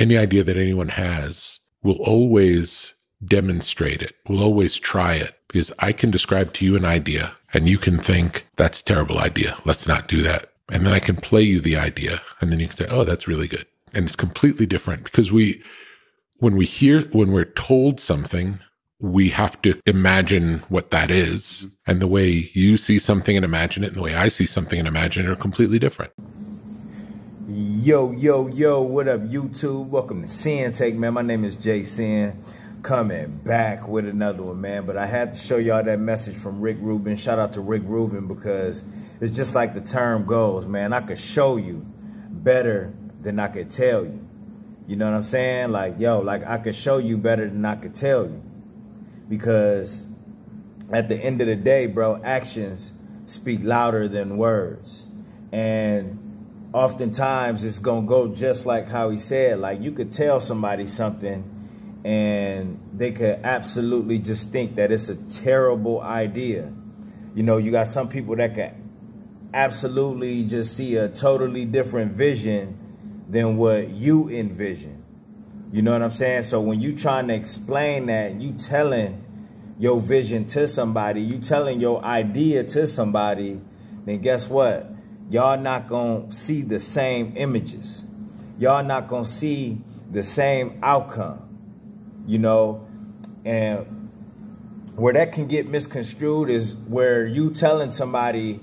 any idea that anyone has, will always demonstrate it, will always try it, because I can describe to you an idea and you can think, that's a terrible idea, let's not do that. And then I can play you the idea and then you can say, oh, that's really good. And it's completely different because when we're told something, we have to imagine what that is. And the way you see something and imagine it and the way I see something and imagine it are completely different. Yo, yo, yo, what up, YouTube? Welcome to Sinn-Take, man. My name is Jay Sin, coming back with another one, man. But I had to show y'all that message from Rick Rubin. Shout out to Rick Rubin, because it's just like the term goes, man. I could show you better than I could tell you. You know what I'm saying? Like, yo, like I could show you better than I could tell you. Because at the end of the day, bro, actions speak louder than words. And oftentimes it's going to go just like how he said. Like, you could tell somebody something and they could absolutely just think that it's a terrible idea. You know, you got some people that could absolutely just see a totally different vision than what you envision. You know what I'm saying? So when you trying to explain that, you telling your vision to somebody, you telling your idea to somebody, then guess what? Y'all not going to see the same images. Y'all not going to see the same outcome, you know? And where that can get misconstrued is where you telling somebody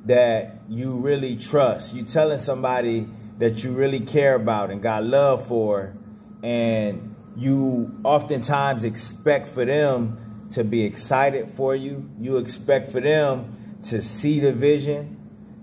that you really trust. You telling somebody that you really care about and got love for, and you oftentimes expect for them to be excited for you. You expect for them to see the vision.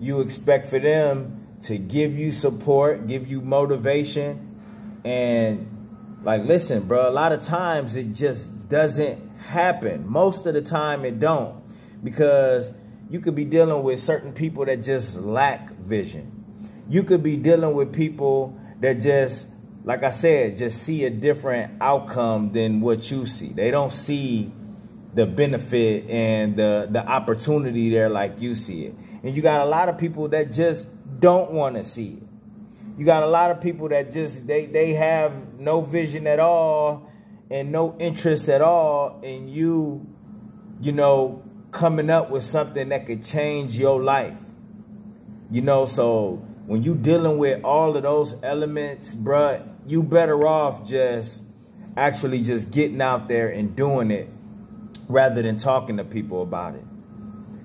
You expect for them to give you support, give you motivation. And like, listen, bro, a lot of times it just doesn't happen. Most of the time it don't, because you could be dealing with certain people that just lack vision. You could be dealing with people that just, like I said, just see a different outcome than what you see. They don't see the benefit and the opportunity there like you see it. And you got a lot of people that just don't want to see it. You got a lot of people that just, they have no vision at all and no interest at all in you know, coming up with something that could change your life. You know, so when you dealing with all of those elements, bruh, you better off just actually just getting out there and doing it rather than talking to people about it.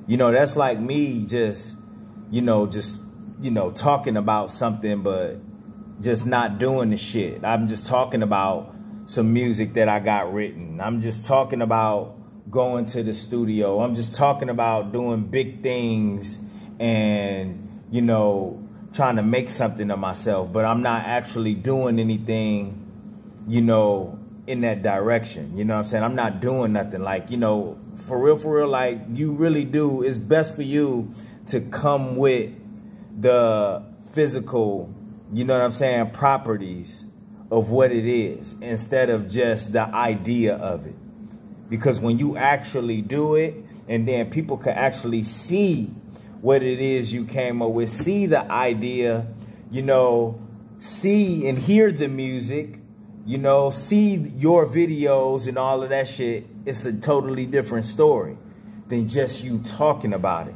You know, that's like me just talking about something, but just not doing the shit. I'm just talking about some music that I got written. I'm just talking about going to the studio. I'm just talking about doing big things and, you know, trying to make something of myself, but I'm not actually doing anything, you know, in that direction. You know what I'm saying? I'm not doing nothing. Like, you know, for real, like, you really do. It's best for you to come with the physical, you know what I'm saying, properties of what it is instead of just the idea of it. Because when you actually do it, and then people can actually see what it is you came up with, see the idea, you know, see and hear the music, you know, see your videos and all of that shit, it's a totally different story than just you talking about it.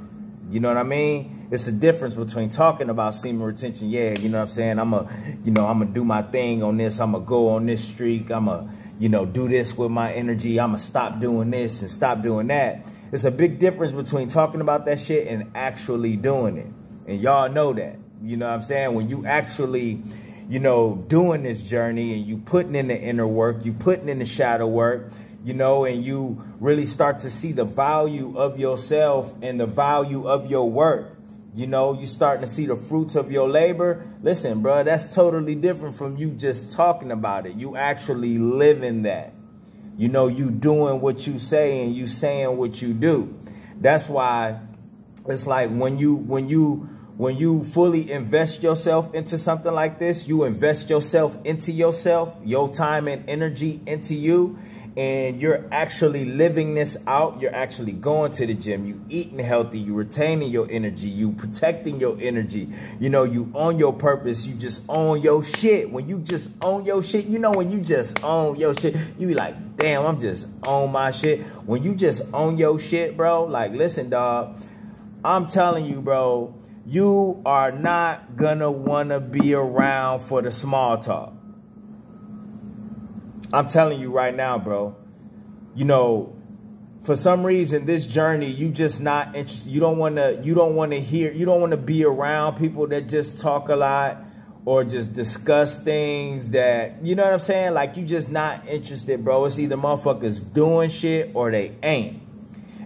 You know what I mean? It's a difference between talking about semen retention. Yeah, you know what I'm saying? I'm gonna do my thing on this. I'm gonna go on this streak. I'm gonna, you know, do this with my energy. I'm gonna stop doing this and stop doing that. It's a big difference between talking about that shit and actually doing it. And y'all know that. You know what I'm saying? When you actually, you know, doing this journey and you putting in the inner work, you putting in the shadow work, you know, and you really start to see the value of yourself and the value of your work. You know, you starting to see the fruits of your labor. Listen, bro, that's totally different from you just talking about it. You actually living that. You know, you doing what you say and you saying what you do. That's why it's like when you fully invest yourself into something like this, you invest yourself into yourself, your time and energy into you, and you're actually living this out, you're actually going to the gym, you eating healthy, you retaining your energy, you protecting your energy, you know, you own your purpose, you just own your shit. When you just own your shit, you know, when you just own your shit, you be like, damn, I'm just on my shit. When you just own your shit, bro, like, listen, dog, I'm telling you, bro, you are not gonna wanna be around for the small talk. I'm telling you right now, bro, you know, for some reason, this journey, you just not interested. You don't want to be around people that just talk a lot or just discuss things that, you know what I'm saying? Like, you just not interested, bro. It's either motherfuckers doing shit or they ain't.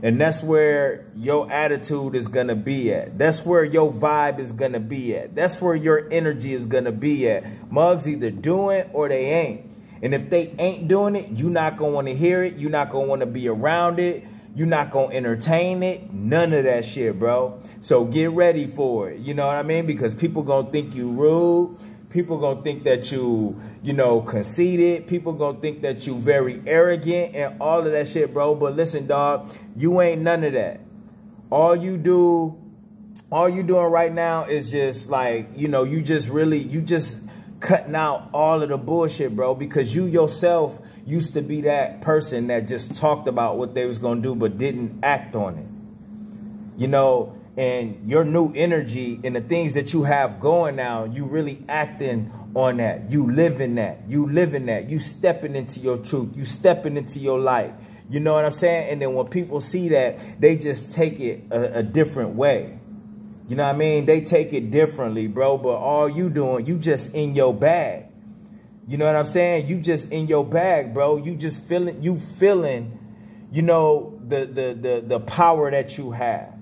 And that's where your attitude is going to be at. That's where your vibe is going to be at. That's where your energy is going to be at. Mugs either doing or they ain't. And if they ain't doing it, you're not going to want to hear it. You're not going to want to be around it. You're not going to entertain it. None of that shit, bro. So get ready for it. You know what I mean? Because people going to think you rude. People going to think that you know, conceited. People going to think that you very arrogant and all of that shit, bro. But listen, dog, you ain't none of that. All you doing right now is just like, you know, you just cutting out all of the bullshit, bro, because you yourself used to be that person that just talked about what they was going to do but didn't act on it. You know, and your new energy and the things that you have going now, you really acting on that. You living that. You living that. You stepping into your truth. You stepping into your light. You know what I'm saying? And then when people see that, they just take it a different way. You know what I mean? They take it differently, bro. But all you doing, you just in your bag. You know what I'm saying? You just in your bag, bro. You just feeling, you know, the power that you have.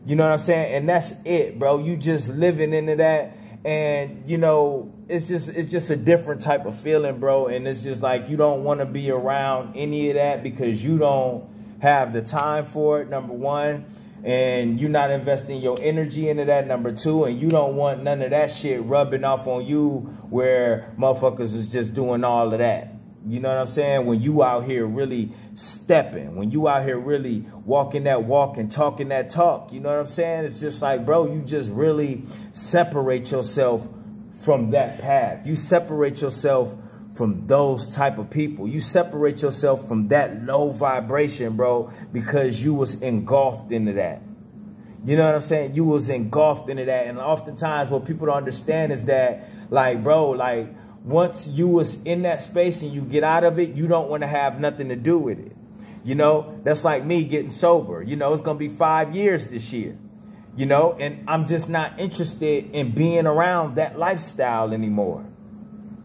You know what I'm saying? And that's it, bro. You just living into that. And, you know, it's just a different type of feeling, bro. And it's just like you don't want to be around any of that because you don't have the time for it, number one. And you're not investing your energy into that, number two. And you don't want none of that shit rubbing off on you where motherfuckers is just doing all of that. You know what I'm saying? When you out here really stepping, when you out here really walking that walk and talking that talk, you know what I'm saying? It's just like, bro, you just really separate yourself from that path. You separate yourself from those type of people. You separate yourself from that low vibration, bro, because you was engulfed into that. You know what I'm saying? You was engulfed into that. And oftentimes what people don't understand is that, like, bro, like, once you was in that space and you get out of it, you don't want to have nothing to do with it. You know, that's like me getting sober. You know, it's going to be 5 years this year. You know, and I'm just not interested in being around that lifestyle anymore.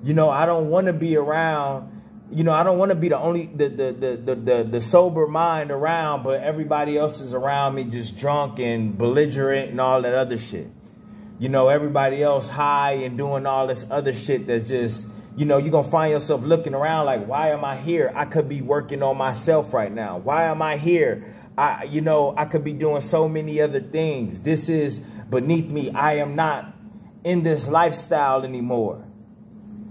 You know, I don't want to be around, you know, I don't want to be the only, the sober mind around, but everybody else is around me just drunk and belligerent and all that other shit. You know, everybody else high and doing all this other shit that's just, you know, you're going to find yourself looking around like, why am I here? I could be working on myself right now. Why am I here? You know, I could be doing so many other things. This is beneath me. I am not in this lifestyle anymore.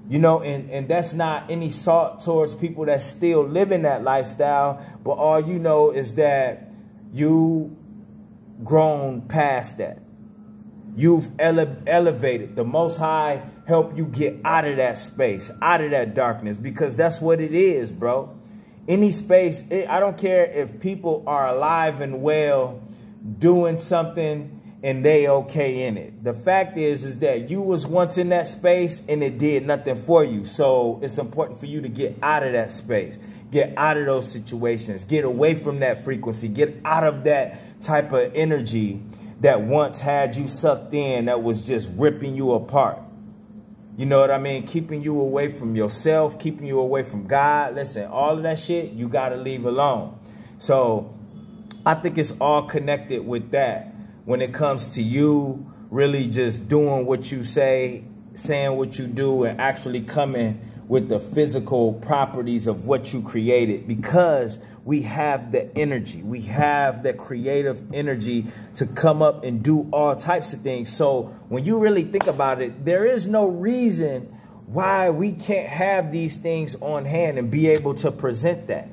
You know, and that's not any salt towards people that still live in that lifestyle. But all you know is that you grown past that. You've elevated. The Most High help you get out of that space, out of that darkness, because that's what it is, bro. Any space, I don't care if people are alive and well doing something and they okay in it. The fact is that you was once in that space and it did nothing for you. So it's important for you to get out of that space, get out of those situations, get away from that frequency, get out of that type of energy that once had you sucked in, that was just ripping you apart. You know what I mean? Keeping you away from yourself, keeping you away from God. Listen, all of that shit, you got to leave alone. So I think it's all connected with that. When it comes to you really just doing what you say, saying what you do, and actually coming with the physical properties of what you created, because we have the energy. We have that creative energy to come up and do all types of things. So when you really think about it, there is no reason why we can't have these things on hand and be able to present that.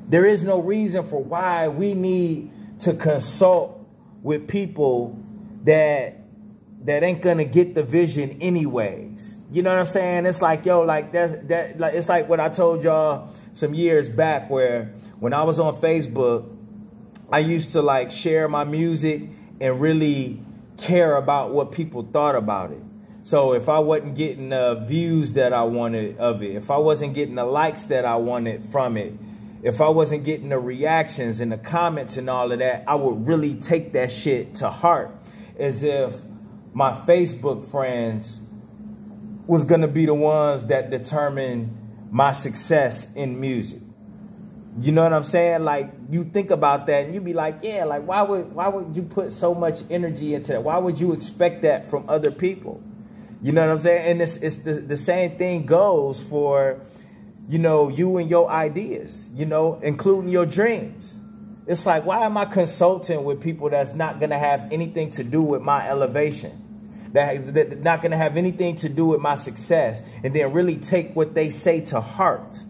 There is no reason for why we need to consult with people that ain't gonna get the vision anyways. You know what I'm saying? It's like, yo, like like it's like what I told y'all some years back, where when I was on Facebook, I used to like share my music and really care about what people thought about it. So if I wasn't getting the views that I wanted of it, if I wasn't getting the likes that I wanted from it, if I wasn't getting the reactions and the comments and all of that, I would really take that shit to heart, as if my Facebook friends was going to be the ones that determine my success in music. You know what I'm saying? Like, you think about that and you be like, yeah, like, why would you put so much energy into that? Why would you expect that from other people? You know what I'm saying? And it's the same thing goes for, you know, you and your ideas, you know, including your dreams. It's like, why am I consulting with people that's not going to have anything to do with my elevation, that not going to have anything to do with my success, and then really take what they say to heart?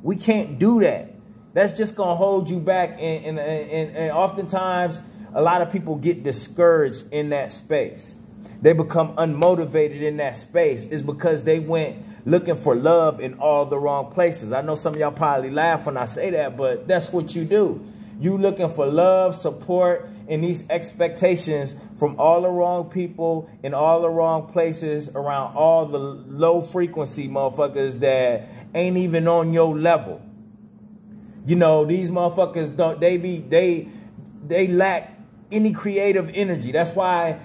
We can't do that. That's just going to hold you back. And oftentimes, a lot of people get discouraged in that space. They become unmotivated in that space. Is because they went looking for love in all the wrong places. I know some of y'all probably laugh when I say that, but that's what you do. You looking for love, support, and these expectations from all the wrong people in all the wrong places around all the low frequency motherfuckers that ain't even on your level. You know, these motherfuckers don't, they lack any creative energy. That's why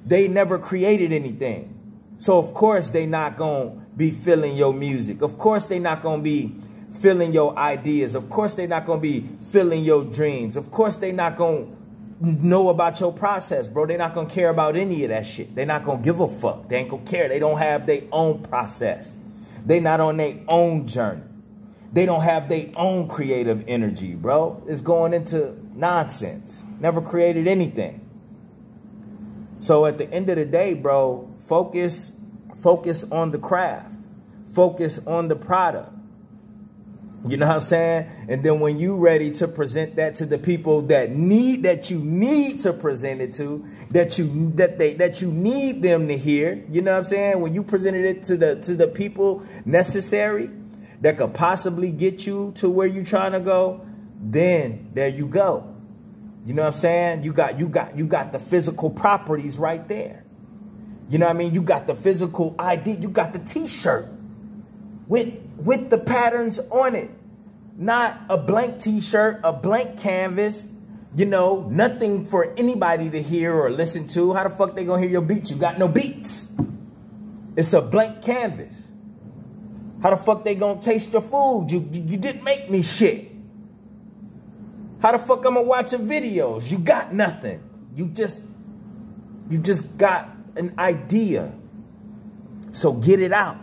they never created anything. So of course they not going to be feeling your music. Of course they not going to be feeling your ideas. Of course they not going to be feeling your dreams. Of course they not going to know about your process, bro. They not going to care about any of that shit. They not going to give a fuck. They ain't going to care. They don't have their own process. They not on their own journey. They don't have their own creative energy, bro. It's going into nonsense. Never created anything. So at the end of the day, bro, focus on the craft. Focus on the product. You know what I'm saying? And then when you ready to present that to the people that you need to present it to, that you need them to hear, you know what I'm saying? When you presented it to the people necessary that could possibly get you to where you're trying to go, then there you go. You know what I'm saying? You got the physical properties right there. You know what I mean? You got the physical ID. You got the t-shirt with the patterns on it. Not a blank t-shirt, a blank canvas, you know, nothing for anybody to hear or listen to. How the fuck they gonna hear your beats? You got no beats. It's a blank canvas. How the fuck they gonna taste your food? You didn't make me shit. How the fuck I'm gonna watch your videos? You got nothing. You just got an idea. So get it out.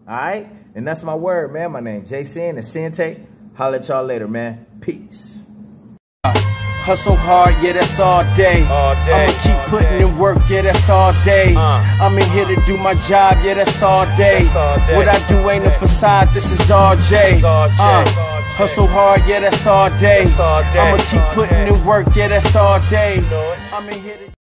All right? And that's my word, man. My name is Sinn and Sinn-Take. Holla at y'all later, man. Peace. Hustle hard, yeah, that's all day. I'ma keep putting in work, yeah, that's all day. I'm in here to do my job, yeah, that's all day. What I do ain't a facade, this is all J. Hustle hard, yeah, that's all day. I'ma keep putting in work, yeah, that's all day. I'm in here to